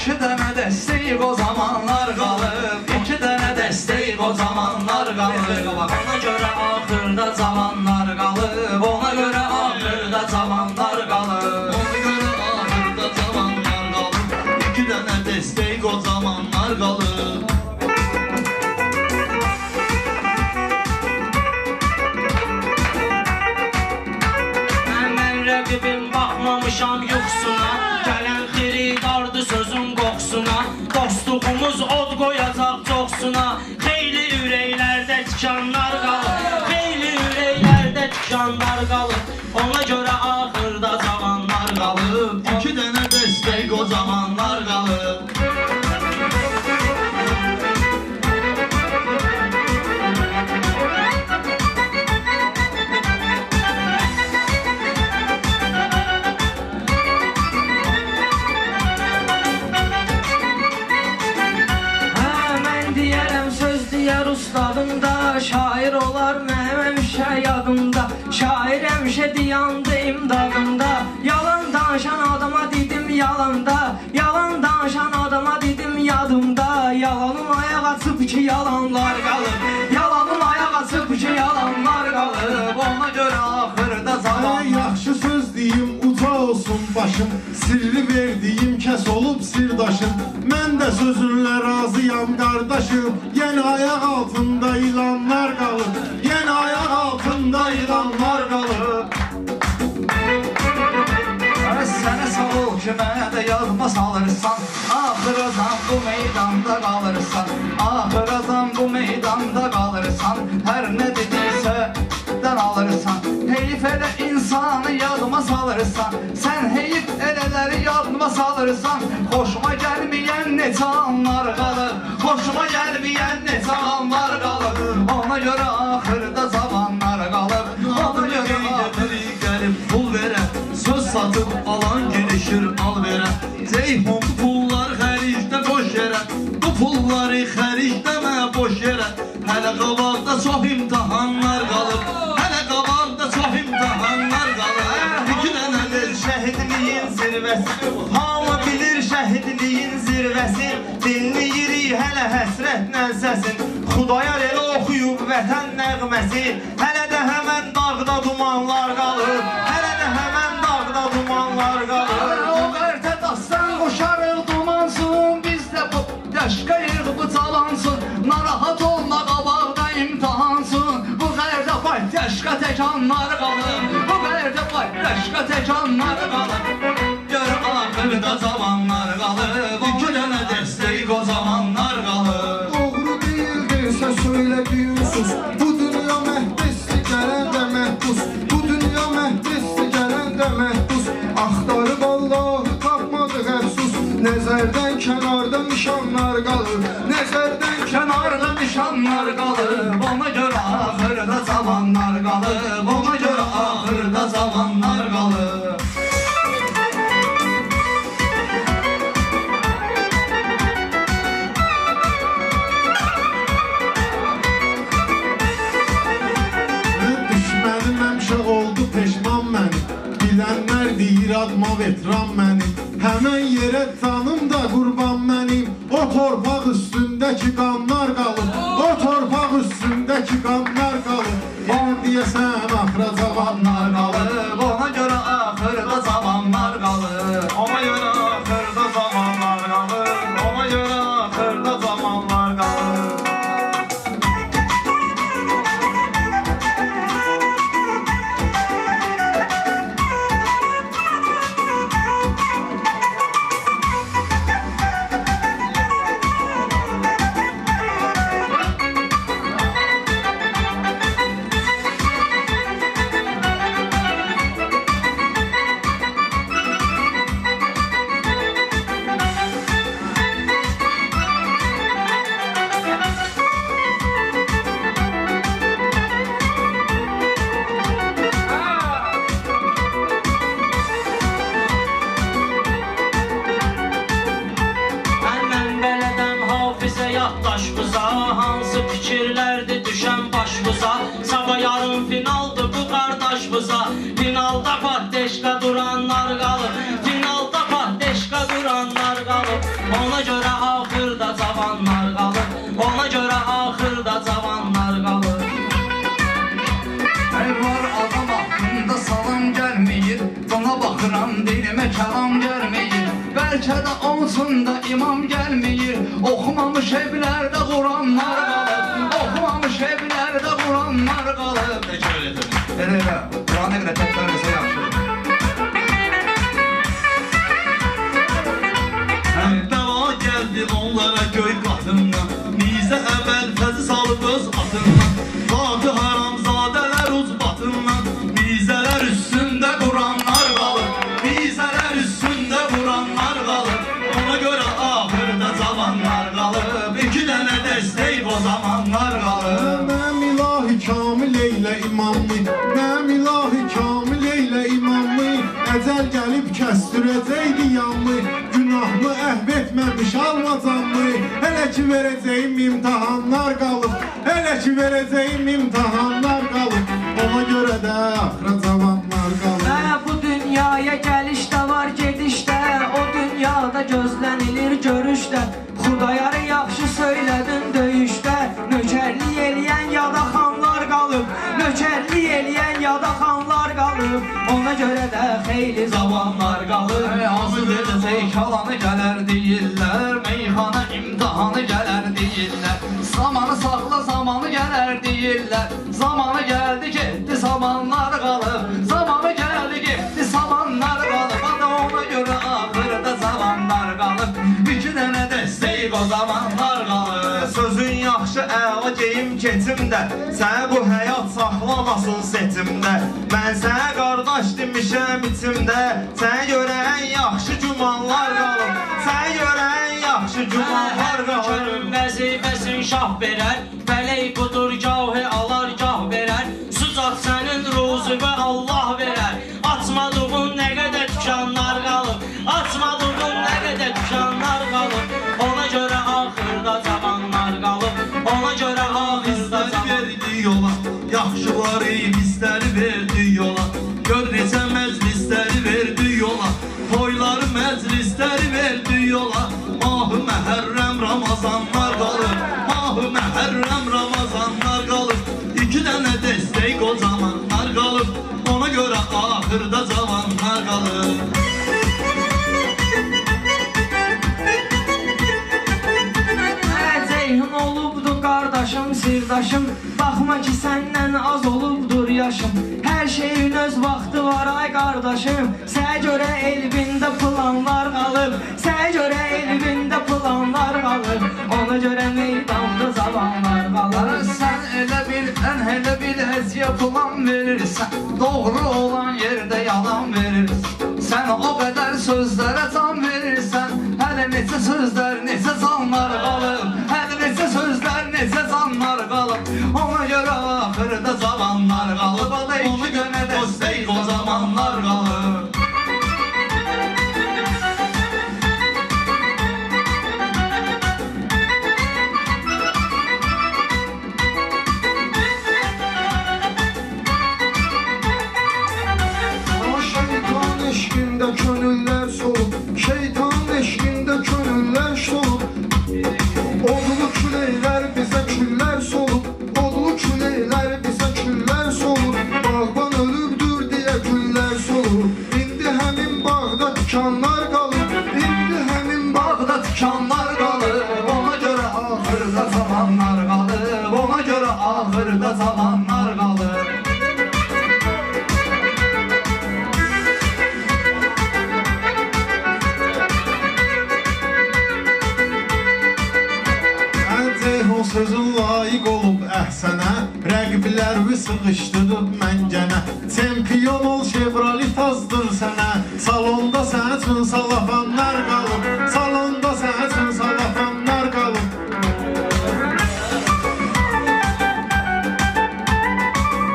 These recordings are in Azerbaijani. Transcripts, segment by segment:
İki dənə dəstək o zamanlar qalıb, iki dənə dəstək o zamanlar qalıb. Ona görə axırda zamanlar qalıb, ona görə axırda zamanlar qalıb. Ona görə axırda zamanlar qalıb, iki dənə dəstək o zamanlar qalıb. Mən rəqibim baxmamışam yuxusuna, gələn xiridardı sözün qoxusuna. Dostluğumuz od qoyacaq çoxsuna, xeyli ürəklərdə tikanlar qalıb, xeyli ürəklərdə tikanlar qalıb. Ona görə axırda zamanlar qalıb, İki dənə dəstək o zamanlar qalıb. ustadım da şair olar mənim həmişə yadımda. Şair həmişə diyandı imdadımda. Yalan danışan adama dedim yalanda, yalan danışan adama dedim yadımda. Yalanım ayaq açıb ki yalanlar qalıb, yalanım ayaq açıb ki yalanlar qalıb. Ona görə axırda zaman yaxşı söz deyim uca olsun başım, sirri verdiyim kəs olub sirdaşım. Mən də sözünlə razıyam qardaşım, yenə ayaq altında ilanlar qalıb, yenə ayaq altında ilanlar qalıb. Sənə sağ ol ki mənə də yazma salırsan, axıracan bu meydanda qalırsan, axıracan bu meydanda qalırsan. Hər nə dedirsə dən alırsan, heyif elə insanı yadıma salırsan, sən heyif elələri yadıma salırsan. Xoşuma gəlməyən neçə anlar qalır, xoşuma gəlməyən neçə anlar qalır. Ona görə axırda zamanlar qalıb, ona görə Gətirik gəlib pul verə, söz satıb alan girişir al verə. Ceyhun pullar xəricdə boş yerə, bu pulları xəricdəmə boş yerə. Hələ qabaqda çox imtihanlar qalıb, hələ qabaqda çox imtihanlar qalıb. İki dənədir Şəhidliyin zirvəsi, hamı bilir şəhidliyin zirvəsi. Dinləyirik hələ həsrətlə səsin, Xudayar elə oxuyub vətən nəğməsi. Hələ də həmən dağda dumanlar qalır, hələ də həmən dağda dumanlar qalır. O qərtə dastan qoşarıq dumansın, biz də bu yaşqayıq bu calansın. Narahat olma qabaqda imtihansın, bu qərdə pay yaşqa təkanlar qalır, bu qərdə pay yaşqa təkanlar qalır. Gör axırda zamanlar qalıb, İki dənə dəstək o zamanlar qalıb. Doğru değildirsə söylediğin sus, bu dünya məhdəsdir gələn də məhdus, bu dünya məhdəsdir gələn də məhdus. Axtarıb Allahı tapmadıq əfsus, nəzərdən kənarda nişanlar qalır, nəzərdən kənarda nişanlar qalıb. Ona görə axırda zamanlar qalıb, ona görə axırda zamanlar qalıb. Düşmənim həmişə oldu peşman mənim, bilənlər deyir adma vetran mənim. Həmən yerə canım da qurban mənim, o torpaq üstündəki qanlar qalıb, o torpaq üstündəki qanlar qalıb. Yenə deyəsən axıra zamanlar qalıb, Ona görə axırda zamanlar qalıb, Ona görə axırda zamanlar qalır, ona görə axırda zamanlar qalır. Hansı fikirlərdir düşən başımıza, sabah yarın finaldır bu qardaşımıza. Finalda patdeşka duranlar qalır, finalda patdeşka duranlar qalır. Ona görə axırda cavanlar qalır. Ona görə axırda cavanlar qalır. Var adam haqqında salam gəlməyir. Buna baxıram dilimə kəlam gəlməyir. Bəlkə də olsun da imam gəlməyir. Oxumamış evlərdə Quranlar qalır. Oxumamış evlərdə Quranlar qalır. Elə, Quran-ı qədər təkrar eləsə yaxşıdır. Bəla gəldi onlara göy qatından. Nizə əvvəl fəzi salıb öz atından. Zatı haramzadələr uz batından. Nizələr üstündə Quranlar qalır. Nizələr üstündə Quranlar qalır. Ona görə axırda zamanlar qalır. İki dənə dəstək o zamanlar qalır. Mənim ilahi kamil eylə imamı, mənim ilahi kamil eylə imamı. Əcəl gəlib kəstirəcəkdi yanımı, günahımı əhv etməmiş almacanmı. Hələ ki verəcəyim imtihanlar qalıb, hələ ki verəcəyim imtihanlar qalıb. Ona görə də axıra zamanlar qalıb. Bu dünyaya gəlişdə var gedişdə, o dünyada gözlənilir görüşdə. Xudayarı yaxşı söylədin döyüşdə, nökərlik eləyən yada xanlar qalıb, nökərlik eləyən yada xanlar qalıb. Ona görə də xeyli zamanlar qalıb. Azı verəcək kalanı gələr deyirlər. Meyxana imtihanı gələr deyirlər. Zamanı saxla zamanı gələr deyirlər. Zamanı gəldi getdi zamanlar qalıb. Zamanı gəldi getdi zamanlar qalıb. Ona görə axırda zamanlar qalıb. İki dənə dəstək o zamanlar qalıb. Sözün yaxşı əla geyim keçimdə. Sənə bu həyat saxlamasın setimdə. Mən sənə qardaş demişəm içimdə. Sənə görə ən yaxşı cumanlar qalıb. Sənə görə ən yaxşı cumanlar qalıb. Körün vəzifəsin şah verər, fələk budur gahı alar gah verər. Sucaq sənin ruzuqu Allah verər. Açmadığın nə qədər dükanlar qalıb, açmadığın nə qədər dükanlar qalıb. Ona görə axırda zamanlar qalıb, ona görə axırda Bizləri verdi yola, yaxşıları bizləri verdi yola. Gör necə məclisləri verdi yola, toyları məclisləri verdi yola. Mahı məhərrəm Ramazanlar qalır, mahı məhərrəm Ramazanlar qalır. İki dənə dəstək o zamanlar qalır, ona görə axırda zamanlar qalır. Ceyhun olubdu qardaşım, sirdaşım. Baxma ki səndən az olubdur yaşım. Hər şeyin öz vaxtı var ay qardaşım. Sənə görə elbində planlar qalıb, sənə görə elbində planlar qalıb. Ona görə meydanda zamanlar qalıb. Sən elə bil, ən elə bil əziyə plan verirsən. Doğru olan yerdə yalan verirsən. Sən o qədər sözlərə can verirsən. Hələ neçə sözlər, neçə canlar qalıb. Hələ neçə sözlər, neçə canlar qalıb. Ona görə axırda zamanlar qalıb. Ona iki dənə dəstək o zamanlar qalıb. Şeytan eşkində könüllər solub, şeytan eşkində könüllər solub. Odlu küləklər bizə küllər solub, odlu küləklər bizə küllər solub. Bağban ölübdür deyə güllər solub. İndi həmin bağda tikanlar qalıb, indi həmin Bağda tikanlar qalıb. Ona görə axırda zamanlar qalıb. Ona görə axırda zamanlar qalıb. Ceyhun sözün layiq olub əhsənə, rəqiblərvi sıxışdırıb məngənə. Çempion ol Chevrolet azdır sənə, salonda sən üçün salafanlar qalıb, salonda sən üçün salafanlar qalıb.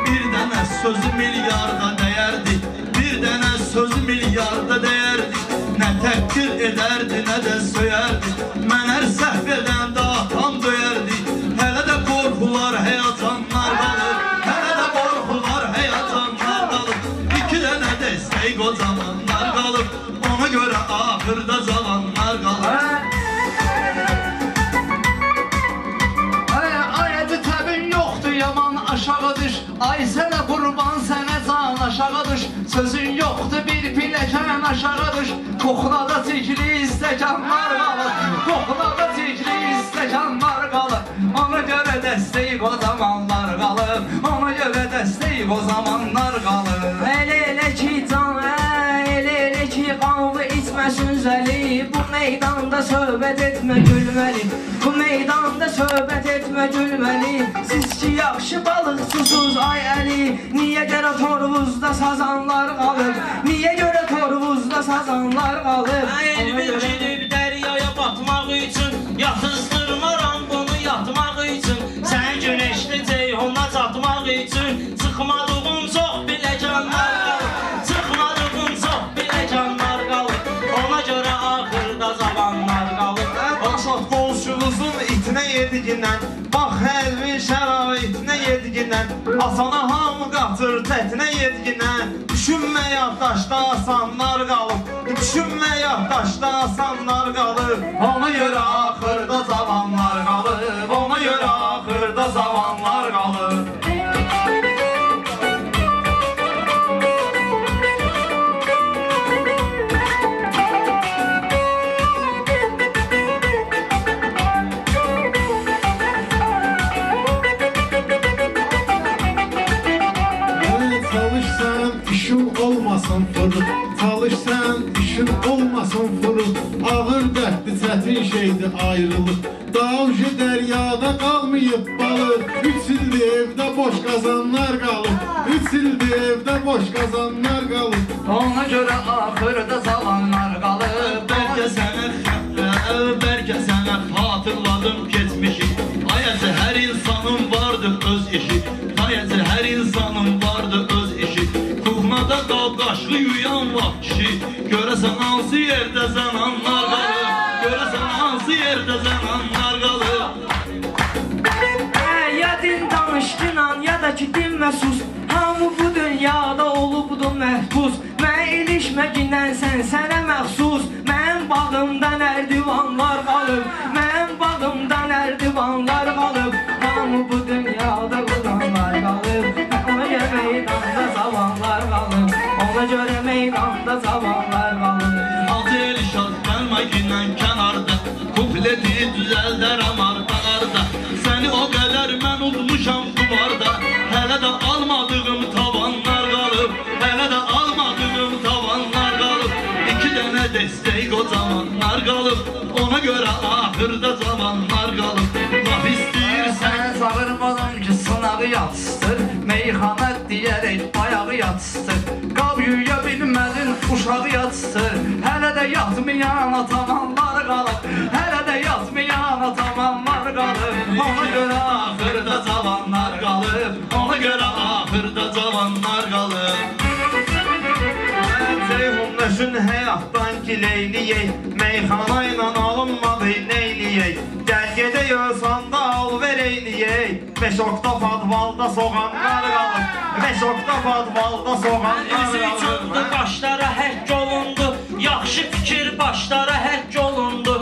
Bir dənə sözü milyarda dəyərdi, bir dənə sözü milyarda dəyərdi. Nə təhqir edərdi, nə də söyərdi. Mən hər səhv edəndə atam döyərdi. Hələ də qorxular, həyəcanlar qalır. Hələ də qorxular, həyəcanlar qalır. İki dənə dəstək o zamanlar qalır. Ona görə axırda zamanlar qalır. Sözün yoxdur bir piləkən aşağı düş. Qoxulada tikli istəkanlar qalır. Qoxulada tikli istəkanlar qalır. Ona görə dəstəyik o zamanlar qalır. Ona görə dəstəyik o zamanlar qalır. Elə ki can, elə ki qanlı içməsin zəli. Bu meydanda söhbət etmə gülməli. Bu meydanda söhbət etmə gülməli. Siz ki yaxşı balıqçısınız ay Əli. Niyə görə torvuzda sazanlar qalır? Niyə görə torvuzda sazanlar qalır? Elbir gidib dəryaya batmaq üçün yatızdırmaram bunu yatmaq üçün. Sən günəşli ceyhuna çatmaq üçün çıxmadığım çox biləcanlar qalır. Çıxmadığım çox biləcanlar qalır. Ona görə axırda zamanlar qalır. Başat qolşunuzun itinə yedigindən, bax həlvin şəraitinə yedigindən, asana hamı qatır tətinə yedigindən. Düşünmə yaddaşda asanlar qalıb, düşünmə yaddaşda asanlar qalıb. Ona görə axırda zamanlar qalır. Ona görə axırda zamanlar qalır. Çalışsan işin olmasın fırın. Çalışsan işin olmasın fırın. Ağır dertli çətin şeydi ayrılıq. Davcı dəryada qalmayıb balıq. 3 ildir evdə boş qazanlar qalıb. 3 ildir evdə boş qazanlar qalıb. Ona görə axırda zamanlar qalır. Bəlkə sənə xətrə, bəlkə sənə xatırladım keçmişi. Ayəsə hər insanın vardır öz işi. Ayəsə hər insanın vardır öz işi. Kuhnada qab qaşğı yuyan vaxt kişi. Görəsən hansı yerdə zənanlar qalır. Görəsən hansı yerdə zənanlar qalır. Ya din danışdınan ya da ki dinmə sus. Hamı bu dünyada olubdu məhbus. Mən ilişməgindən sənə məxsus. Mənim bağımda nərdivanlar qalıb. Mənim bağımda nərdivanlar qalıb. Hamı bu dünyada qudanlar qalıb. Ona görə meydanda zavallar qalıb. Ona görə meydanda zavallar qalıb. Hacı Elşad gəlməgindən kənarda, kupleti düzəldərəm arda. Səni o qədər mən udmuşam duvarda. Hələ də almadığım tavanlar qalıb. Hələ də almadığım tavanlar qalıb. 2 dənə dəstək o zamanlar qalıb. Ona görə axırda zamanlar qalıb. Laf istəyirsən Sən çağırmadan ki sınağı yatsır. Meyxana deyərək bayağı yatsır. Qab yuya bilmədin uşağı yatsır. Hələ də yatmayan atamanlar qalıb. Hələ də yatmayan atamanlar qalıb. Ona görə axırda zamanlar qalıb. Ona görə axırda zamanlar qalıb. Ceyhun nəşin həyatdan gileyliyək. Meyxana ilə alınmadı neyliyək. Gəl gedək ölsanda al vereyliyək. 5 okta fadvalda soğanlar qalıb. 5 okta fadvalda soğanlar Üzü qalıb. çıxdı başlara həkk olundu. Yaxşı fikir başlara həkk olundu.